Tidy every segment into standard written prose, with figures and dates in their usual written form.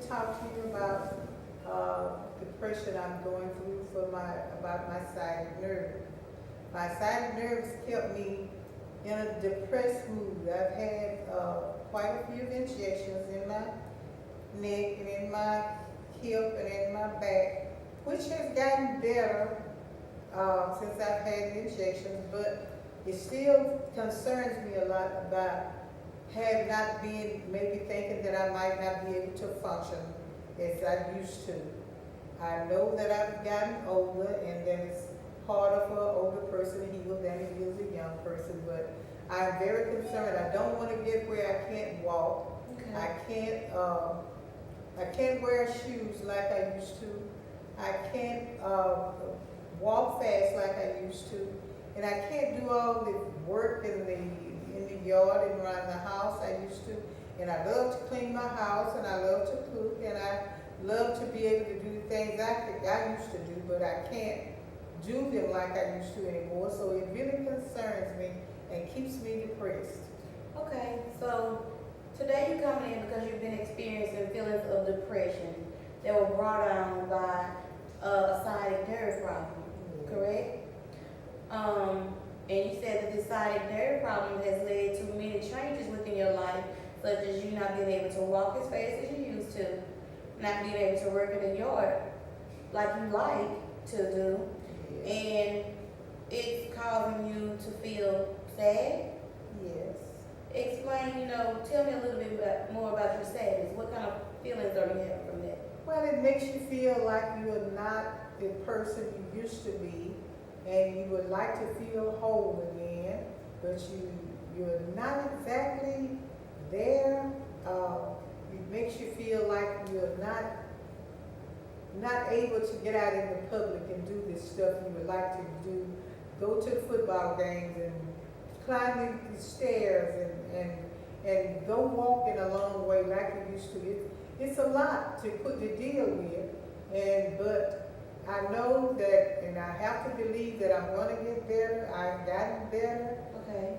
to talk to you about depression I'm going through about my sciatic nerve. My sciatic nerves kept me in a depressed mood. I've had quite a few injections in my neck and in my hip and in my back, which has gotten better since I've had the injections, but it still concerns me a lot about have not been, maybe thinking that I might not be able to function as I used to. I know that I've gotten older and that it's harder for an older person to heal than it is a young person, but I'm very concerned. I don't want to get where I can't walk. Okay. I can't wear shoes like I used to. I can't walk fast like I used to. And I can't do all the work in the yard and around the house I used to. And I love to clean my house, and I love to cook, and I love to be able to do things I used to do, but I can't do them like I used to anymore. So it really concerns me and keeps me depressed. Okay, so today you're coming in because you've been experiencing feelings of depression that were brought on by a sciatic nerve problem, correct? And you said that this sciatic nerve problem has led to many changes within your life, such as you not being able to walk as fast as you used to, not being able to work in the yard like you like to do, and it's causing you to feel sad. Yes. Explain, tell me a little bit more about your sadness. What kind of feelings are you having from that? Well, it makes you feel like you're not the person you used to be, and you would like to feel whole again, but you're not exactly there. It makes you feel like you're not able to get out in the public and do this stuff you would like to do. Go to the football games and climb the stairs and go walking a long way like you used to. It's a lot to deal with, but I know that, and I have to believe that I'm going to get better. I've gotten better. Okay.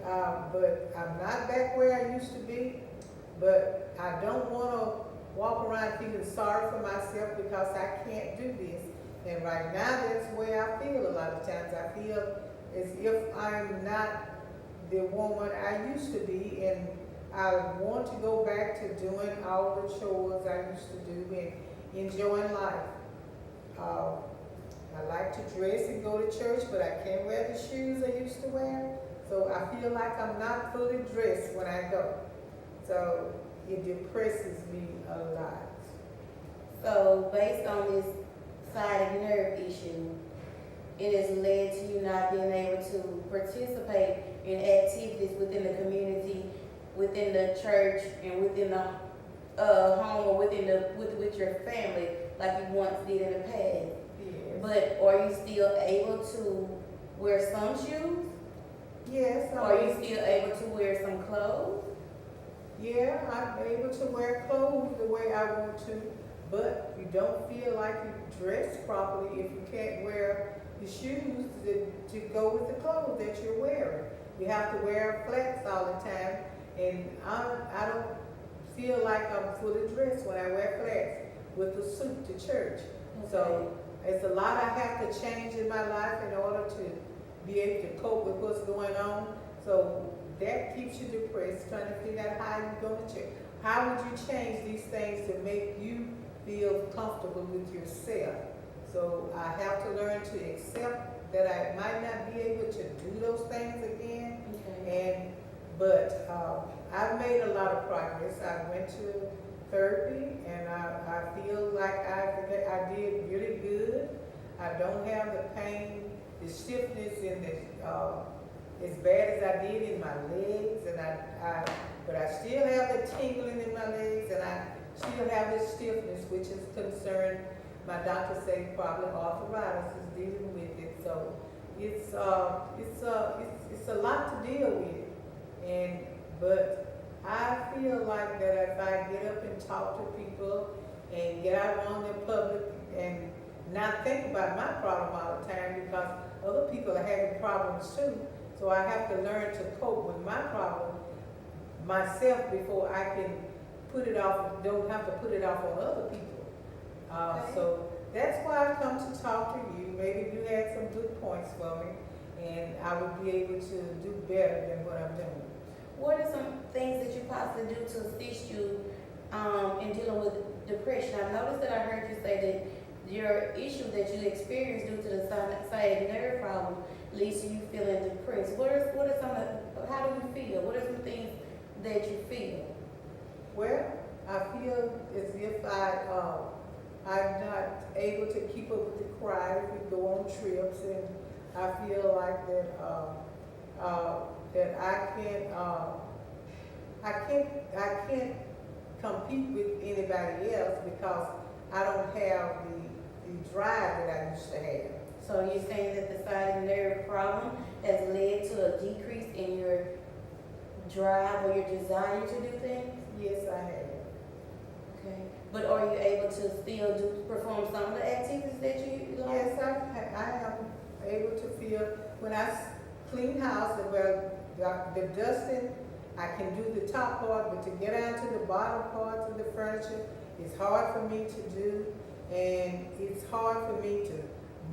But I'm not back where I used to be. But I don't want to walk around feeling sorry for myself because I can't do this. And right now, that's the way I feel a lot of times. I feel as if I'm not the woman I used to be, and I want to go back to doing all the chores I used to do and enjoying life. I like to dress and go to church, but I can't wear the shoes I used to wear. So I feel like I'm not fully dressed when I go. So it depresses me a lot. So based on this sciatic nerve issue, it has led to you not being able to participate in activities within the community, within the church, and within the home, or with your family, like you once did in the past. Yes. But are you still able to wear some shoes? Yes. Are you still able to wear some clothes? Yeah, I'm able to wear clothes the way I want to, but you don't feel like you dress properly if you can't wear the shoes to go with the clothes that you're wearing. You have to wear flats all the time, and I don't feel like I'm fully dressed when I wear flats with a suit to church. Okay. So it's a lot I have to change in my life in order to be able to cope with what's going on. So that keeps you depressed, trying to figure out how you're going to change. How would you change these things to make you feel comfortable with yourself? So I have to learn to accept that I might not be able to do those things again. Okay. But I've made a lot of progress. I went to therapy, and I feel like I did really good. I don't have the pain, the stiffness in as bad as I did in my legs, but I still have the tingling in my legs, and I still have the stiffness, which is concerned. My doctor said probably arthritis is dealing with it. So it's a lot to deal with, but I feel like that if I get up and talk to people and get out on the public and not think about my problem all the time, because other people are having problems too. So I have to learn to cope with my problem myself before I can put it off, don't have to put it off on other people. Okay. So that's why I've come to talk to you. Maybe you had some good points for me, and I would be able to do better than what I'm doing. What are some things that you possibly do to assist you in dealing with depression? I noticed that I heard you say that your issue that you experienced due to the sciatic nerve problem leads to you feeling depressed. What are some of, how do you feel? What are some things that you feel? Well, I feel as if I'm not able to keep up with the crowd if we go on trips, and I feel like that I can't compete with anybody else because I don't have the drive that I used to have. So you're saying that the sciatic nerve problem has led to a decrease in your drive or your desire to do things? Yes, I have. Okay. But are you able to still perform some of the activities that you like? Yes, I am able to feel when I clean house, well, the dusting, I can do the top part, but to get down to the bottom parts of the furniture, it's hard for me to do, and it's hard for me to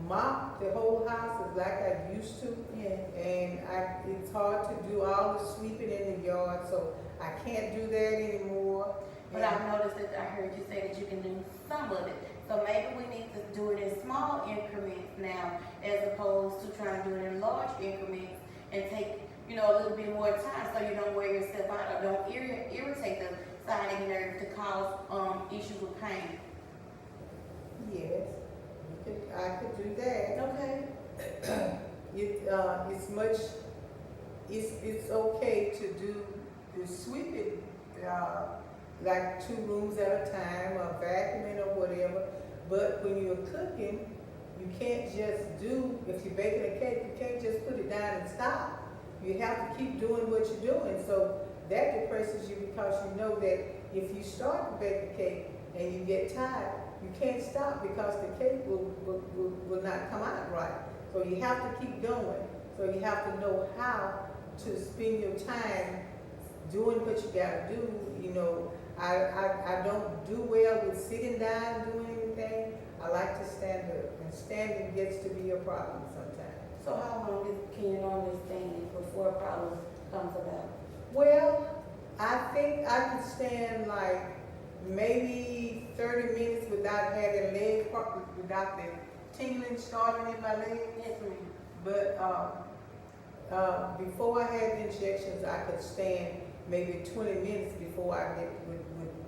mop the whole house like I used to. Yeah. And it's hard to do all the sweeping in the yard, so I can't do that anymore. But I've noticed that I heard you say that you can do some of it. So maybe we need to do it in small increments now, as opposed to trying to do it in large increments and take, a little bit more time so you don't wear yourself out or don't irritate the sciatic nerve to cause issues with pain. Yes, I could do that. Okay. It's okay to do the sweeping, like 2 rooms at a time, or vacuuming or whatever. But when you're cooking, you can't just do, if you're baking a cake, you can't just put it down and stop. You have to keep doing what you're doing. So that depresses you because you know that if you start to bake a cake and you get tired, you can't stop because the cake will not come out right. So you have to keep going. So you have to know how to spend your time doing what you gotta do. I don't do well with sitting down doing anything. I like to stand up, and standing gets to be a problem sometimes. So how long can you normally stand before a problem comes about? Well, I think I could stand like maybe 30 minutes without having without the tingling starting in my legs. Yes, ma'am. But before I had the injections, I could stand maybe 20 minutes before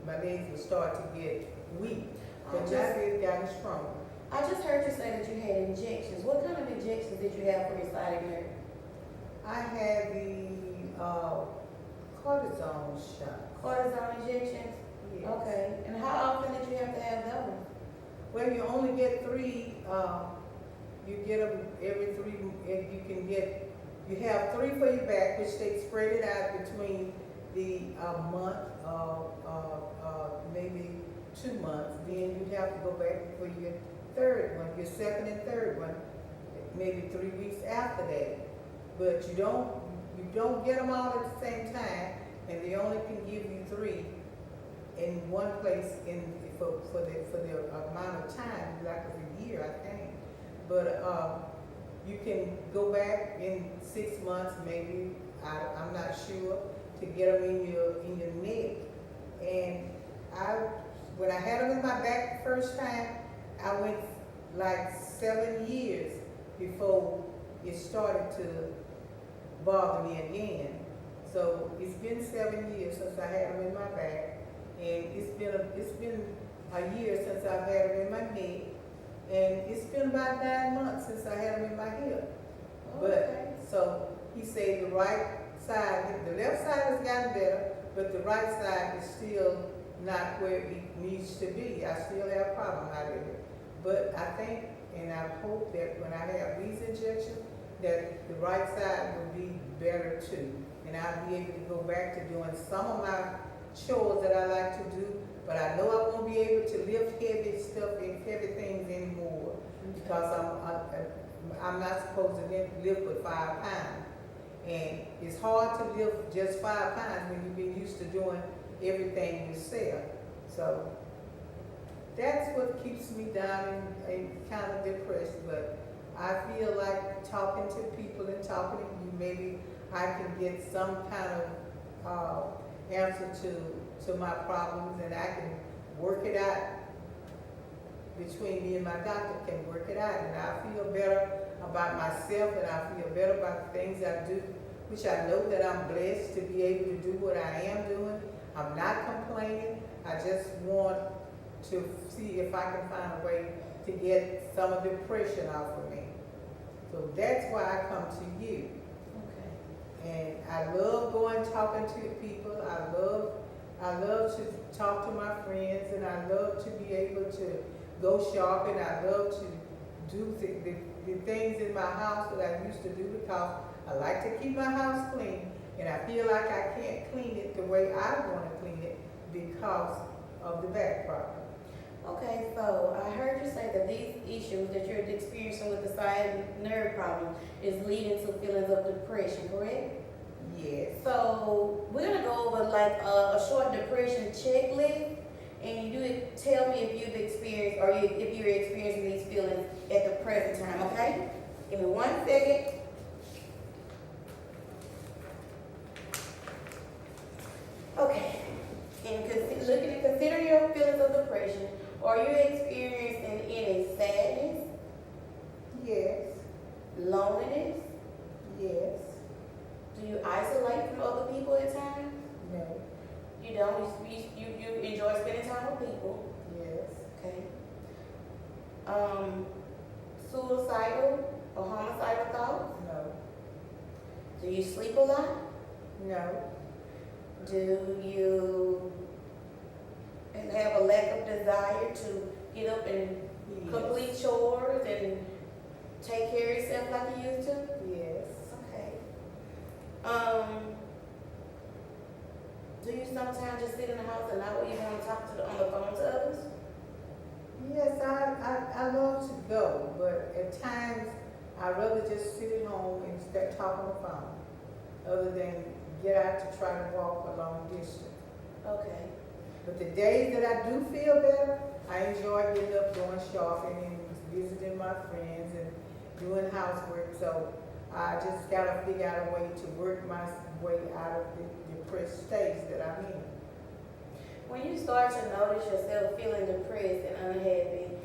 my legs would start to get weak. But now they've gotten stronger. I just heard you say that you had injections. What kind of injections did you have for your sciatic nerve? I had the cortisone shot. Cortisone injections? Yes. Okay. And how often did you have to have those? Well, you only get 3. You get them every 3. You have 3 for your back, which they spread it out between the month, maybe 2 months. Then you have to go back for your 3rd one, your 2nd and 3rd one, maybe 3 weeks after that. But you don't get them all at the same time, and they only can give you 3 in one place for the amount of time, like a year, I think. But you can go back in 6 months, maybe. I'm not sure, to get them in your neck. And when I had them in my back the first time, I went like 7 years before it started to bother me again. So it's been 7 years since I had them in my back, and it's been a year since I've had them in my neck, and it's been about 9 months since I had them in my hip. But so he said the right side, the left side has gotten better, but the right side is still not where it needs to be. I still have a problem out of it. But I think, and I hope that when I have these injections, that the right side will be better too. And I'll be able to go back to doing some of my chores that I like to do, but I know I won't be able to lift heavy stuff and heavy things anymore because I'm not supposed to lift with 5 pounds. And it's hard to lift just 5 pounds when you've been used to doing everything you sell. So that's what keeps me down and kind of depressed. But I feel like talking to people and talking to you, maybe I can get some kind of answer to my problems, and I can work it out between me and my doctor, can work it out, and I feel better about myself, and I feel better about the things I do, which I know that I'm blessed to be able to do what I am doing. I'm not complaining. I just want to see if I can find a way to get some of the depression off of me. So that's why I come to you. Okay. And I love going talking to people. I love to talk to my friends, and I love to be able to go shopping. I love to do the things in my house that I used to do, because I like to keep my house clean, and I feel like I can't clean it the way I want to clean it because of the back problem. Okay, so I heard you say that these issues that you're experiencing with the sciatic nerve problem is leading to feelings of depression, correct? Yes. So we're gonna go over like a short depression checklist, and you tell me if you've experienced or if you're experiencing these feelings at the present time. Okay? Give me 1 second. Okay. And consider your feelings of depression. Are you experiencing any sadness, Yes. loneliness? Yes. Do you isolate from other people at times? No. You don't. You enjoy spending time with people. Yes. Okay. Suicidal or homicidal thoughts? No. Do you sleep a lot? No. Do you have a lack of desire to get up and Yes. complete chores and take care of yourself like you used to? Yes. Okay. Do you sometimes just sit in the house and not even want to talk on the phone to others? Yes, I love to go, but at times I'd rather just sit at home and talk on the phone, other than get out to try to walk a long distance. Okay. But the days that I do feel better, I enjoy getting up, going shopping, and visiting my friends, and doing housework. So I just gotta figure out a way to work my way out of the depressed states that I'm in. When you start to notice yourself feeling depressed and unhappy,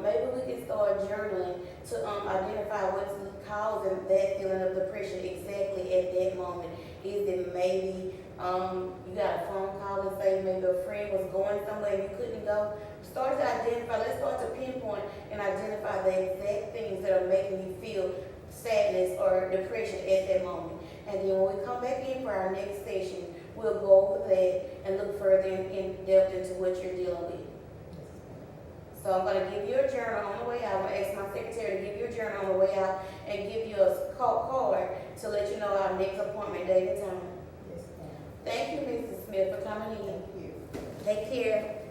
maybe we can start journaling to identify what's causing that feeling of depression exactly at that moment. Is it maybe you got a phone call and say maybe a friend was going somewhere and you couldn't go? Start to identify, let's start to pinpoint and identify the exact things that are making you feel sadness or depression at that moment. And then when we come back in for our next session, we'll go over that and look further in depth into what you're dealing with. So I'm going to give you a journal on the way out. I'm going to ask my secretary to give you a journal on the way out and give you a card to let you know our next appointment date and time. Yes, ma'am. Thank you, Mrs. Smith, for coming in. Thank you. Take care.